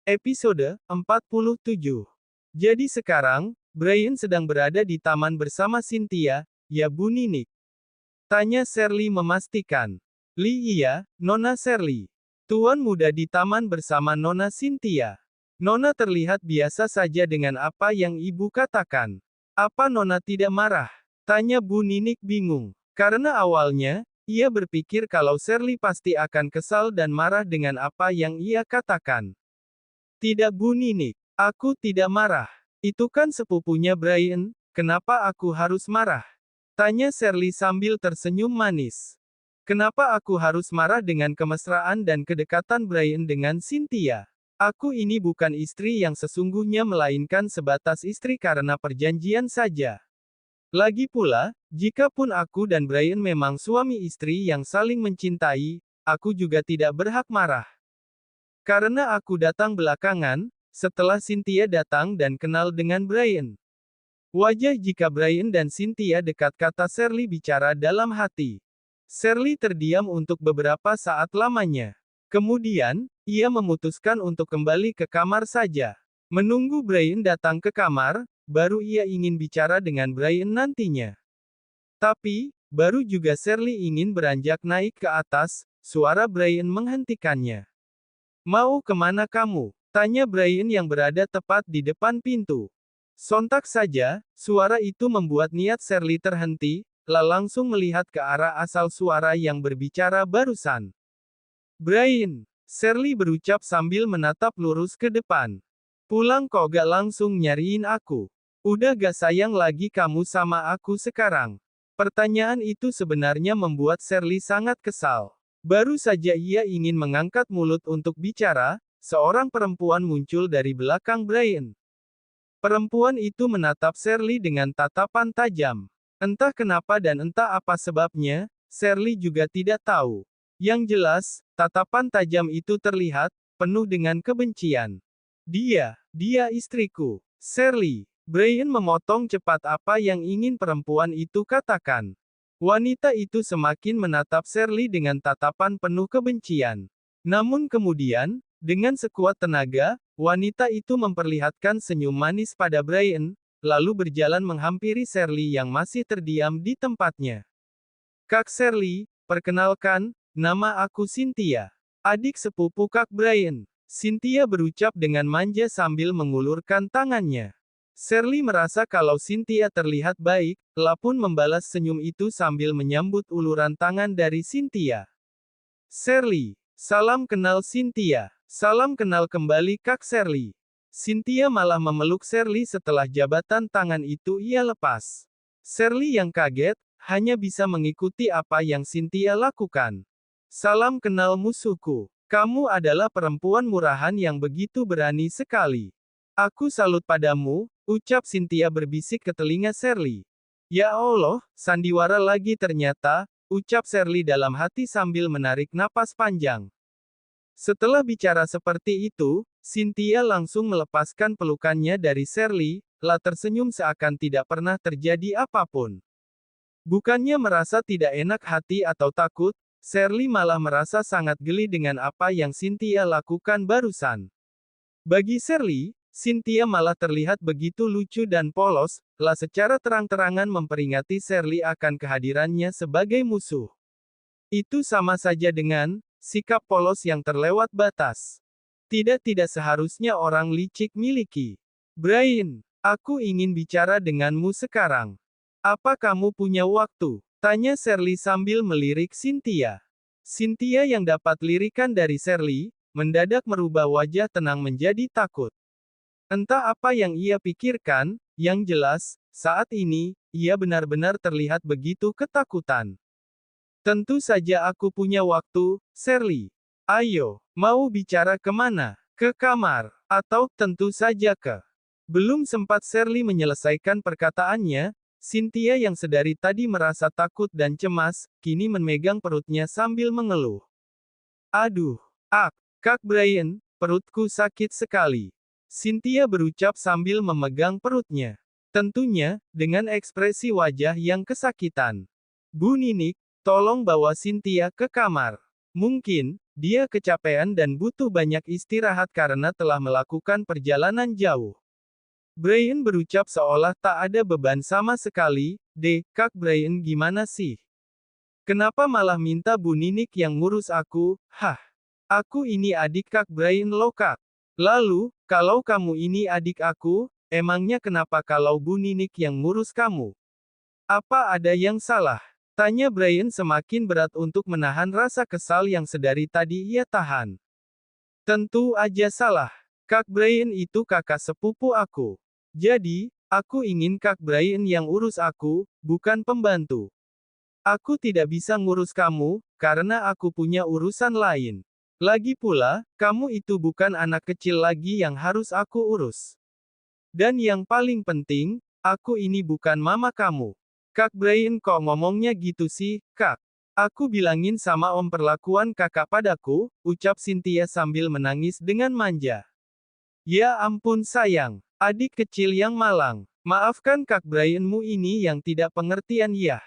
Episode 47. Jadi sekarang, Brian sedang berada di taman bersama Cynthia, ya Bu Ninik? Tanya Shirley memastikan. Iya, Nona Shirley. Tuan muda di taman bersama Nona Cynthia. Nona terlihat biasa saja dengan apa yang ibu katakan. Apa Nona tidak marah? Tanya Bu Ninik bingung. Karena awalnya, ia berpikir kalau Shirley pasti akan kesal dan marah dengan apa yang ia katakan. Tidak Bu Ninik, aku tidak marah. Itu kan sepupunya Brian, kenapa aku harus marah? Tanya Shirley sambil tersenyum manis. Kenapa aku harus marah dengan kemesraan dan kedekatan Brian dengan Cynthia? Aku ini bukan istri yang sesungguhnya melainkan sebatas istri karena perjanjian saja. Lagi pula, jikapun aku dan Brian memang suami istri yang saling mencintai, aku juga tidak berhak marah. Karena aku datang belakangan, setelah Cynthia datang dan kenal dengan Brian. Wajah jika Brian dan Cynthia dekat kata Shirley bicara dalam hati. Shirley terdiam untuk beberapa saat lamanya. Kemudian, ia memutuskan untuk kembali ke kamar saja. Menunggu Brian datang ke kamar, baru ia ingin bicara dengan Brian nantinya. Tapi, baru juga Shirley ingin beranjak naik ke atas, suara Brian menghentikannya. Mau kemana kamu? Tanya Brian yang berada tepat di depan pintu. Sontak saja, suara itu membuat niat Shirley terhenti, langsung melihat ke arah asal suara yang berbicara barusan. Brian, Shirley berucap sambil menatap lurus ke depan. Pulang kok gak langsung nyariin aku? Udah gak sayang lagi kamu sama aku sekarang? Pertanyaan itu sebenarnya membuat Shirley sangat kesal. Baru saja ia ingin mengangkat mulut untuk bicara, seorang perempuan muncul dari belakang Brian. Perempuan itu menatap Shirley dengan tatapan tajam. Entah kenapa dan entah apa sebabnya, Shirley juga tidak tahu. Yang jelas, tatapan tajam itu terlihat, penuh dengan kebencian. Dia istriku. Shirley. Brian memotong cepat apa yang ingin perempuan itu katakan. Wanita itu semakin menatap Shirley dengan tatapan penuh kebencian. Namun kemudian, dengan sekuat tenaga, wanita itu memperlihatkan senyum manis pada Brian, lalu berjalan menghampiri Shirley yang masih terdiam di tempatnya. Kak Shirley, perkenalkan, nama aku Cynthia. Adik sepupu Kak Brian. Cynthia berucap dengan manja sambil mengulurkan tangannya. Shirley merasa kalau Cynthia terlihat baik, pun membalas senyum itu sambil menyambut uluran tangan dari Cynthia. Shirley, salam kenal Cynthia. Salam kenal kembali Kak Shirley. Cynthia malah memeluk Shirley setelah jabatan tangan itu ia lepas. Shirley yang kaget, hanya bisa mengikuti apa yang Cynthia lakukan. Salam kenal musuhku. Kamu adalah perempuan murahan yang begitu berani sekali. Aku salut padamu, ucap Cynthia berbisik ke telinga Shirley. Ya Allah, sandiwara lagi ternyata, ucap Shirley dalam hati sambil menarik napas panjang. Setelah bicara seperti itu, Cynthia langsung melepaskan pelukannya dari Shirley, tersenyum seakan tidak pernah terjadi apapun. Bukannya merasa tidak enak hati atau takut, Shirley malah merasa sangat geli dengan apa yang Cynthia lakukan barusan. Bagi Shirley, Cynthia malah terlihat begitu lucu dan polos, secara terang-terangan memperingati Shirley akan kehadirannya sebagai musuh. Itu sama saja dengan sikap polos yang terlewat batas. Tidak seharusnya orang licik miliki. Brian, aku ingin bicara denganmu sekarang. Apa kamu punya waktu? Tanya Shirley sambil melirik Cynthia. Cynthia yang dapat lirikan dari Shirley, mendadak merubah wajah tenang menjadi takut. Entah apa yang ia pikirkan, yang jelas, saat ini, ia benar-benar terlihat begitu ketakutan. Tentu saja aku punya waktu, Shirley. Ayo, mau bicara kemana? Ke kamar, atau tentu saja ke. Belum sempat Shirley menyelesaikan perkataannya, Cynthia yang sedari tadi merasa takut dan cemas, kini memegang perutnya sambil mengeluh. Aduh, Kak Brian, perutku sakit sekali. Cynthia berucap sambil memegang perutnya. Tentunya, dengan ekspresi wajah yang kesakitan. Bu Ninik, tolong bawa Cynthia ke kamar. Mungkin, dia kecapean dan butuh banyak istirahat karena telah melakukan perjalanan jauh. Brian berucap seolah tak ada beban sama sekali. Kak Brian gimana sih? Kenapa malah minta Bu Ninik yang ngurus aku? Hah? Aku ini adik Kak Brian loh Kak. Lalu, kalau kamu ini adik aku, emangnya kenapa kalau Bu Ninik yang ngurus kamu? Apa ada yang salah? Tanya Brian semakin berat untuk menahan rasa kesal yang sedari tadi ia tahan. Tentu aja salah. Kak Brian itu kakak sepupu aku. Jadi, aku ingin Kak Brian yang urus aku, bukan pembantu. Aku tidak bisa ngurus kamu, karena aku punya urusan lain. Lagi pula, kamu itu bukan anak kecil lagi yang harus aku urus. Dan yang paling penting, aku ini bukan mama kamu. Kak Brian kok ngomongnya gitu sih, Kak? Aku bilangin sama om perlakuan kakak padaku, ucap Cynthia sambil menangis dengan manja. Ya ampun sayang. Adik kecil yang malang. Maafkan Kak Brianmu ini yang tidak pengertian ya.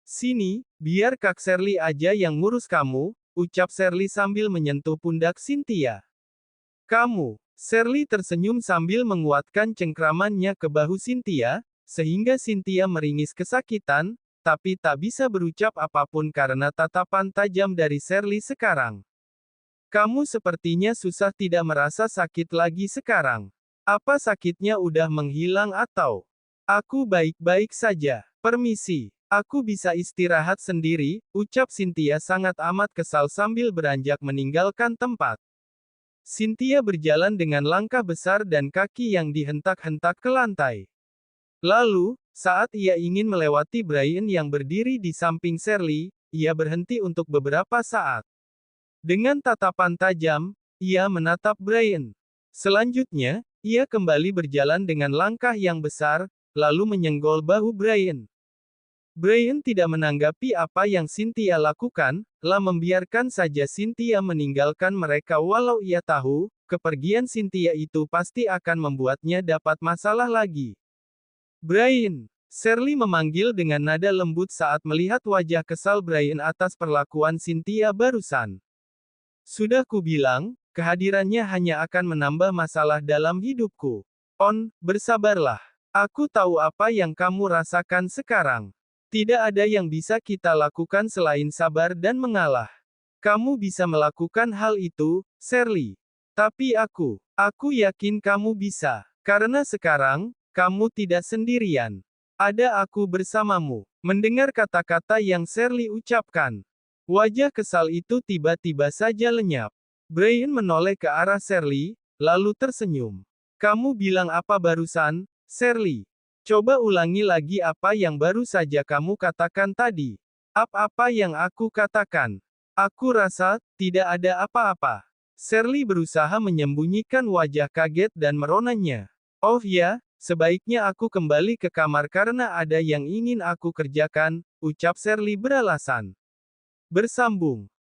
Sini, biar Kak Shirley aja yang ngurus kamu, ucap Shirley sambil menyentuh pundak Cynthia. Kamu. Shirley tersenyum sambil menguatkan cengkramannya ke bahu Cynthia, sehingga Cynthia meringis kesakitan, tapi tak bisa berucap apapun karena tatapan tajam dari Shirley sekarang. Kamu sepertinya susah tidak merasa sakit lagi sekarang. Apa sakitnya udah menghilang atau? Aku baik-baik saja. Permisi. Aku bisa istirahat sendiri, ucap Cynthia sangat amat kesal sambil beranjak meninggalkan tempat. Cynthia berjalan dengan langkah besar dan kaki yang dihentak-hentak ke lantai. Lalu, saat ia ingin melewati Brian yang berdiri di samping Shirley, ia berhenti untuk beberapa saat. Dengan tatapan tajam, ia menatap Brian. Selanjutnya, ia kembali berjalan dengan langkah yang besar, lalu menyenggol bahu Brian. Brian tidak menanggapi apa yang Cynthia lakukan, membiarkan saja Cynthia meninggalkan mereka walau ia tahu, kepergian Cynthia itu pasti akan membuatnya dapat masalah lagi. Brian, Shirley memanggil dengan nada lembut saat melihat wajah kesal Brian atas perlakuan Cynthia barusan. Sudah kubilang, kehadirannya hanya akan menambah masalah dalam hidupku. Bersabarlah. Aku tahu apa yang kamu rasakan sekarang. Tidak ada yang bisa kita lakukan selain sabar dan mengalah. Kamu bisa melakukan hal itu, Shirley. Tapi aku yakin kamu bisa. Karena sekarang, kamu tidak sendirian. Ada aku bersamamu. Mendengar kata-kata yang Shirley ucapkan, wajah kesal itu tiba-tiba saja lenyap. Brian menoleh ke arah Shirley, lalu tersenyum. Kamu bilang apa barusan, Shirley? Coba ulangi lagi apa yang baru saja kamu katakan tadi. Apa yang aku katakan? Aku rasa, tidak ada apa-apa. Shirley berusaha menyembunyikan wajah kaget dan meronanya. Oh ya, sebaiknya aku kembali ke kamar karena ada yang ingin aku kerjakan, ucap Shirley beralasan. Bersambung.